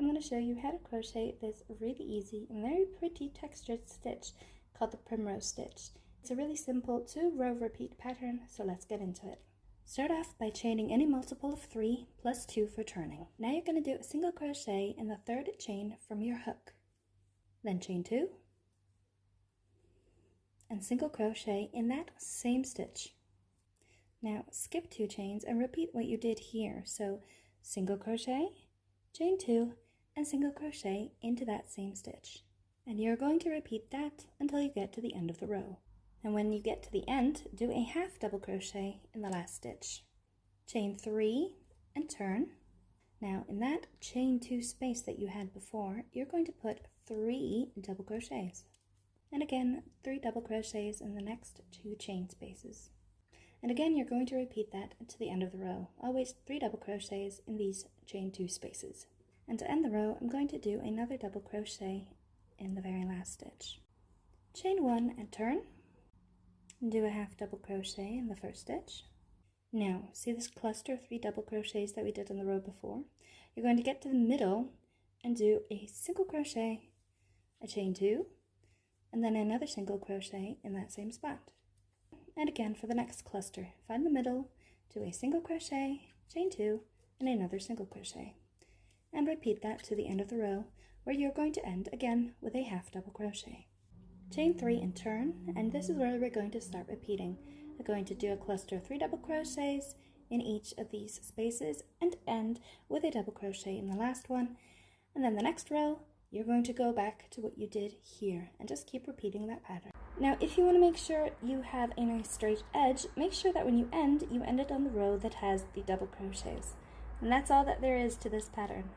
I'm going to show you how to crochet this really easy and very pretty textured stitch called the Primrose stitch. It's a really simple 2-row repeat pattern, so let's get into it. Start off by chaining any multiple of 3 plus 2 for turning. Now you're going to do a single crochet in the 3rd chain from your hook. Then chain 2 and single crochet in that same stitch. Now skip 2 chains and repeat what you did here. So single crochet, chain 2, and single crochet into that same stitch. And you're going to repeat that until you get to the end of the row. And when you get to the end, do a half double crochet in the last stitch. Chain 3 and turn. Now in that chain 2 space that you had before, you're going to put 3 double crochets. And again, 3 double crochets in the next 2 chain spaces. And again, you're going to repeat that to the end of the row. Always 3 double crochets in these chain 2 spaces. And to end the row, I'm going to do another double crochet in the very last stitch. Chain 1 and turn. And do a half double crochet in the first stitch. Now, see this cluster of 3 double crochets that we did in the row before? You're going to get to the middle and do a single crochet, a chain 2, and then another single crochet in that same spot. And again for the next cluster, find the middle, do a single crochet, chain 2, and another single crochet. And repeat that to the end of the row, where you're going to end again with a half double crochet. Chain 3 and turn, and this is where we're going to start repeating. We're going to do a cluster of 3 double crochets in each of these spaces and end with a double crochet in the last one. And then the next row, you're going to go back to what you did here and just keep repeating that pattern. Now, if you want to make sure you have a nice straight edge, make sure that when you end it on the row that has the double crochets. And that's all that there is to this pattern.